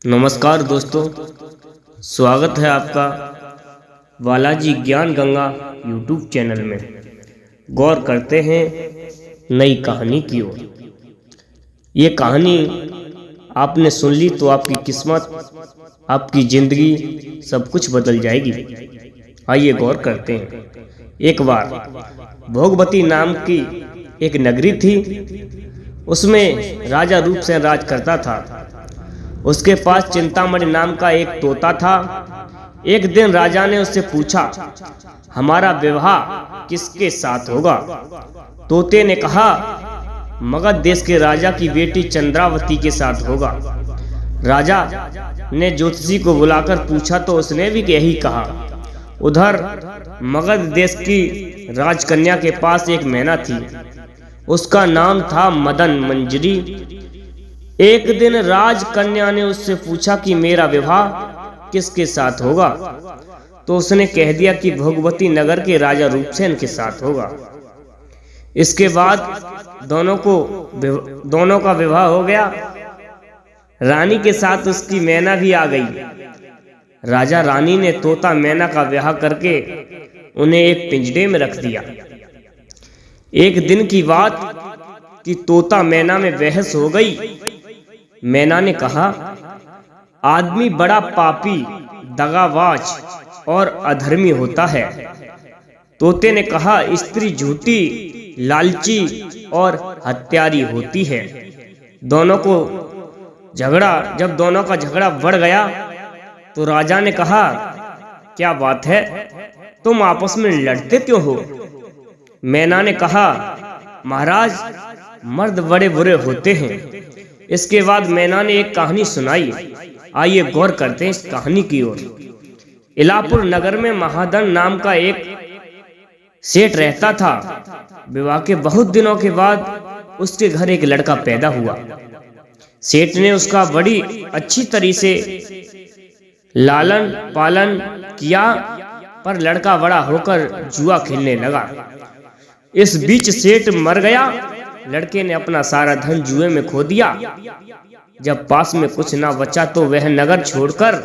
नमस्कार दोस्तों, स्वागत है आपका बालाजी ज्ञान गंगा यूट्यूब चैनल में। गौर करते हैं नई कहानी की ओर। ये कहानी आपने सुन ली तो आपकी किस्मत, आपकी जिंदगी सब कुछ बदल जाएगी। आइए गौर करते हैं। एक बार भोगवती नाम की एक नगरी थी। उसमें राजा रूपसेन राज करता था। उसके पास चिंतामणि नाम का एक तोता था। एक दिन राजा ने उससे पूछा, हमारा विवाह किसके साथ होगा? तोते ने कहा, मगध देश के राजा की बेटी चंद्रावती के साथ होगा। राजा ने ज्योतिषी को बुलाकर पूछा तो उसने भी यही कहा। उधर मगध देश की राजकन्या के पास एक मैना थी। उसका नाम था मदन मंजरी। एक दिन राजकन्या ने उससे पूछा कि मेरा विवाह किसके साथ होगा? तो उसने कह दिया कि भोगवती नगर के राजा रूपसेन के साथ होगा। इसके बाद दोनों का विवाह हो गया। रानी के साथ उसकी मैना भी आ गई। राजा रानी ने तोता मैना का विवाह करके उन्हें एक पिंजरे में रख दिया। एक दिन की बात कि तोता मैना में बहस हो गई। मैना ने कहा, आदमी बड़ा पापी, दगाबाज और अधर्मी होता है। तोते ने कहा, स्त्री झूठी, लालची और हत्यारी होती है। जब दोनों का झगड़ा बढ़ गया तो राजा ने कहा, क्या बात है, तुम आपस में लड़ते क्यों हो? मैना ने कहा, महाराज, मर्द बड़े बुरे होते हैं। इसके बाद मैना ने एक कहानी सुनाई। आइए गौर करते हैं इस कहानी की ओर। इलापुर नगर में महादन नाम का एक सेठ रहता था। विवाह के बहुत दिनों के बाद उसके घर एक लड़का पैदा हुआ। सेठ ने उसका बड़ी अच्छी तरीके से लालन पालन किया, पर लड़का बड़ा होकर जुआ खेलने लगा। इस बीच सेठ मर गया। लड़के ने अपना सारा धन जुए में खो दिया। जब पास में कुछ ना बचा तो वह नगर छोड़कर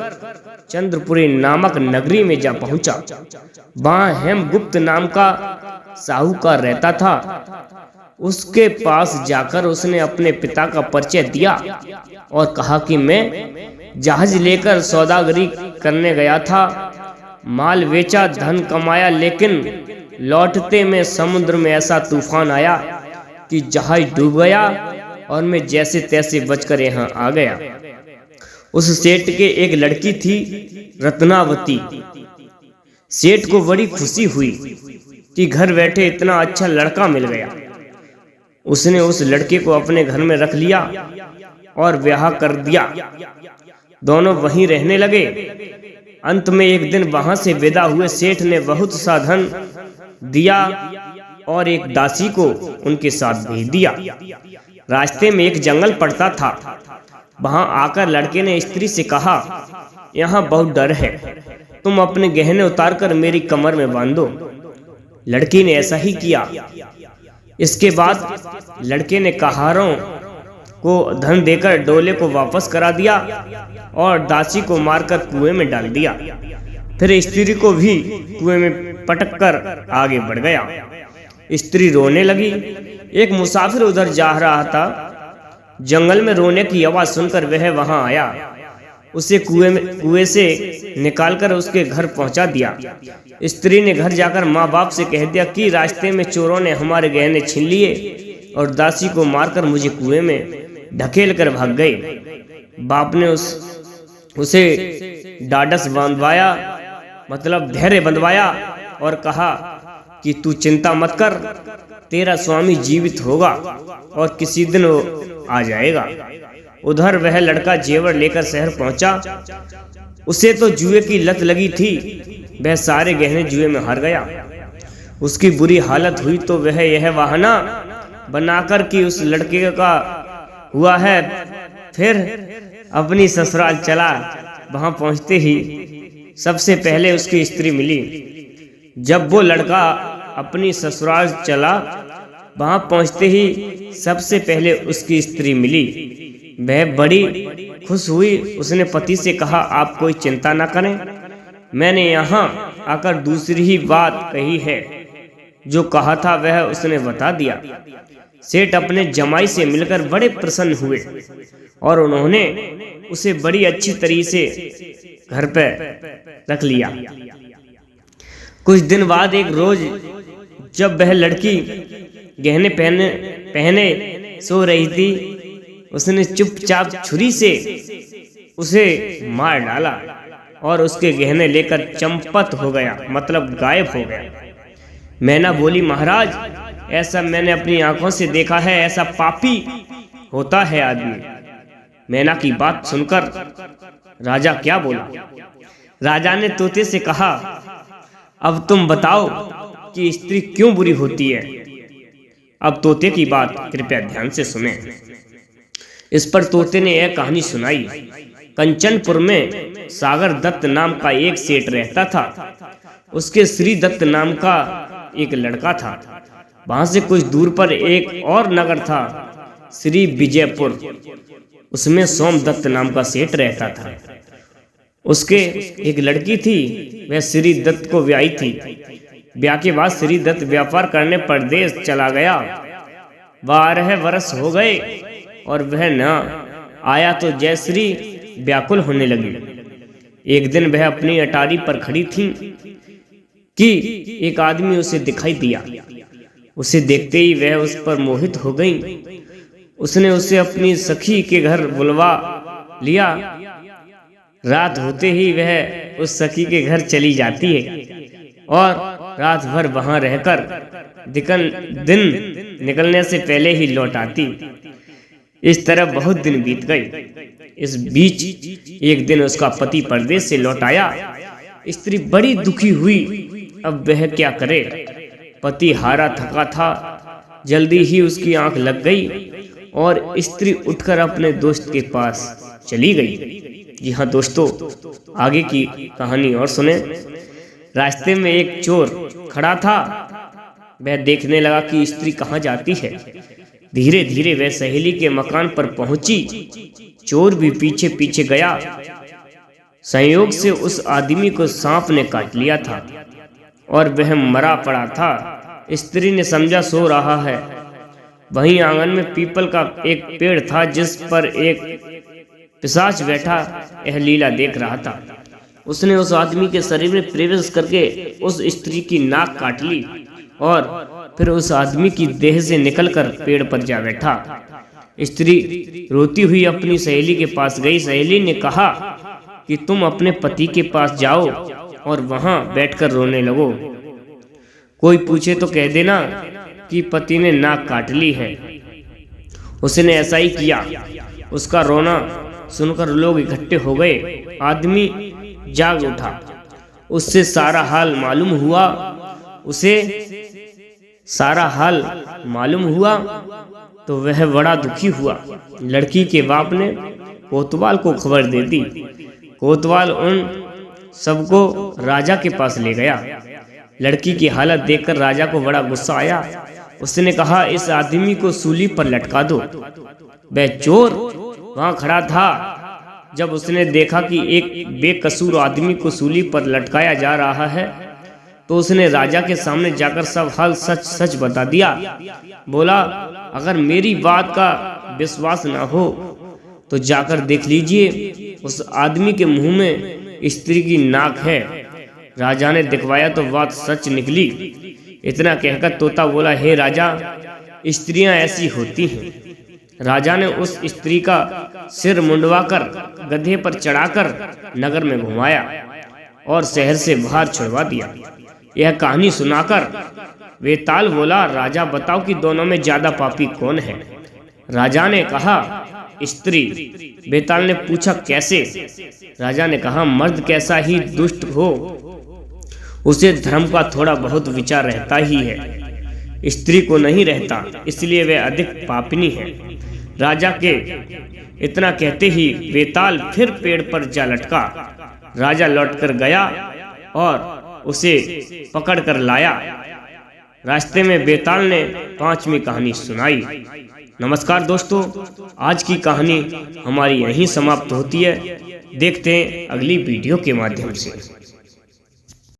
चंद्रपुरी नामक नगरी में जा पहुंचा। वहां हेमगुप्त नाम का साहूकार रहता था। उसके पास जाकर उसने अपने पिता का परिचय दिया और कहा कि मैं जहाज लेकर सौदागरी करने गया था। माल बेचा, धन कमाया, लेकिन लौटते में समुद्र में ऐसा तूफान आया कि जहाज डूब गया और मैं जैसे तैसे बचकर यहाँ आ गया। उस सेठ के एक लड़की थी, रत्नावती। सेठ को बड़ी खुशी हुई कि घर बैठे इतना अच्छा लड़का मिल गया। उसने उस लड़के को अपने घर में रख लिया और ब्याह कर दिया। दोनों वहीं रहने लगे। अंत में एक दिन वहां से विदा हुए सेठ ने बहुत सा धन दिया और एक दासी को उनके साथ भेज दिया। रास्ते में एक जंगल पड़ता था। वहां आकर लड़के ने स्त्री से कहा, यहाँ बहुत डर है, तुम अपने गहने उतारकर मेरी कमर में बांधो। लड़की ने ऐसा ही किया। इसके बाद लड़के ने कहारों को धन देकर डोले को वापस करा दिया और दासी को मारकर कुएं में डाल दिया। फिर स्त्री को भी कुएं में पटक कर आगे बढ़ गया। स्त्री रोने लगी। एक मुसाफिर उधर जा रहा था। जंगल में रोने की आवाज सुनकर वह वहां आया। उसे कुएं से निकालकर उसके घर पहुंचा दिया। स्त्री ने घर जाकर माँ बाप से कह दिया कि रास्ते में चोरों ने हमारे गहने छीन लिए और दासी को मारकर मुझे कुएं में ढकेल कर भाग गए। बाप ने उसे ढाढ़स बंधवाया, मतलब धैर्य बंधवाया, और कहा कि तू चिंता मत कर, तेरा स्वामी जीवित होगा और किसी दिन वो आ जाएगा। उधर वह लड़का जेवर लेकर शहर पहुंचा। उसे तो जुए की लत लगी थी। वह सारे गहने जुए में हार गया। उसकी बुरी हालत हुई तो वह यह बहाना बनाकर कि उस लड़के का हुआ है, फिर अपनी ससुराल चला। वहां पहुंचते ही सबसे पहले उसकी स्त्री मिली। जब वो लड़का अपनी ससुराल चला, वहां पहुंचते ही सबसे पहले उसकी स्त्री मिली। वह बड़ी खुश हुई। उसने पति से कहा, आप कोई चिंता ना करें, मैंने यहाँ आकर दूसरी ही बात कही है। जो कहा था वह उसने बता दिया। सेठ अपने जमाई से मिलकर बड़े प्रसन्न हुए और उन्होंने उसे बड़ी अच्छी तरीके से घर पर रख लिया। कुछ दिन बाद एक रोज जब वह लड़की गहने पहने सो रही थी, उसने चुपचाप छुरी से उसे मार डाला और उसके गहने लेकर चंपत हो गया, मतलब गायब हो गया। मैना बोली, महाराज, ऐसा मैंने अपनी आंखों से देखा है, ऐसा पापी होता है आदमी। मैना की बात सुनकर राजा क्या बोला? राजा ने तोते से कहा, अब तुम बताओ कि स्त्री क्यों बुरी होती है। अब तोते की बात कृपया ध्यान से सुने। इस पर तोते ने यह कहानी सुनाई। कंचनपुर में सागर दत्त नाम का एक सेठ रहता था। उसके श्री दत्त नाम का एक लड़का था। वहां से कुछ दूर पर एक और नगर था, श्री विजयपुर। उसमें सोमदत्त नाम का सेठ रहता था। उसके एक लड़की थी, वह श्री दत्त को ब्याही थी। ब्याह के बाद श्री दत्त व्यापार करने परदेश चला गया। 12 वर्ष हो गए और वह न आया तो जयश्री व्याकुल होने लगी। एक दिन वह अपनी अटारी पर खड़ी थी कि एक आदमी उसे दिखाई दिया। उसे देखते ही वह उस पर मोहित हो गई। उसने उसे अपनी सखी के घर बुलवा लिया। रात होते ही वह उस सखी के घर चली जाती है और रात भर वहां रहकर दिन निकलने से पहले ही लौट आती। इस तरह बहुत दिन बीत गए। इस बीच एक दिन उसका पति परदेश से लौट आया। स्त्री बड़ी दुखी हुई। अब वह क्या करे? पति हारा थका था। जल्दी ही उसकी आंख लग गई और स्त्री उठकर अपने दोस्त के पास चली गई। जी हाँ दोस्तों, आगे की कहानी और सुने। रास्ते में एक चोर खड़ा था। वह देखने लगा कि स्त्री कहाँ जाती है। धीरे धीरे वह सहेली के मकान पर पहुंची। चोर भी पीछे पीछे गया। संयोग से उस आदमी को सांप ने काट लिया था और वह मरा पड़ा था। स्त्री ने समझा सो रहा है। वहीं आंगन में पीपल का एक पेड़ था जिस पर एक पिशाच बैठा यह लीला देख रहा था। उसने उस आदमी के शरीर में प्रवेश करके उस स्त्री की नाक काट ली और फिर उस आदमी की देह से निकलकर पेड़ पर जा बैठा। स्त्री रोती हुई अपनी सहेली के पास गई। सहेली ने कहा कि तुम अपने पति के पास जाओ और वहां बैठकर रोने लगो। कोई पूछे तो कह देना कि पति ने नाक काट ली है। उसने ऐसा ही किया। उसका रोना सुनकर लोग इकट्ठे हो गए। आदमी जाग उठा। उससे सारा हाल मालूम हुआ तो वह बड़ा दुखी हुआ। लड़की के बाप ने कोतवाल को खबर दे दी। कोतवाल उन सबको राजा के पास ले गया। लड़की की हालत देखकर राजा को बड़ा गुस्सा आया। उसने कहा, इस आदमी को सूली पर लटका दो। वह चोर वहां खड़ा था। जब उसने देखा कि एक बेकसूर आदमी को सूली पर लटकाया जा रहा है तो उसने राजा के सामने जाकर सब हाल सच सच बता दिया। बोला, अगर मेरी बात का विश्वास ना हो तो जाकर देख लीजिए, उस आदमी के मुंह में स्त्री की नाक है। राजा ने दिखवाया तो बात सच निकली। इतना कहकर तोता बोला, हे राजा, स्त्रियां ऐसी होती हैं। राजा ने उस स्त्री का सिर मुंडवाकर गधे पर चढ़ाकर नगर में घुमाया और शहर से बाहर छुड़वा दिया। यह कहानी सुनाकर वेताल बोला, राजा बताओ कि दोनों में ज्यादा पापी कौन है? राजा ने कहा, स्त्री। वेताल ने पूछा, कैसे? राजा ने कहा, मर्द कैसा ही दुष्ट हो, उसे धर्म का थोड़ा बहुत विचार रहता ही है। स्त्री को नहीं रहता, इसलिए वह अधिक पापिनी है। राजा के इतना कहते ही वेताल फिर पेड़ पर जा लटका। राजा लौटकर गया और उसे पकड़ कर लाया। रास्ते में वेताल ने 5वीं कहानी सुनाई। नमस्कार दोस्तों, आज की कहानी हमारी यहीं समाप्त होती है। देखते हैं अगली वीडियो के माध्यम से।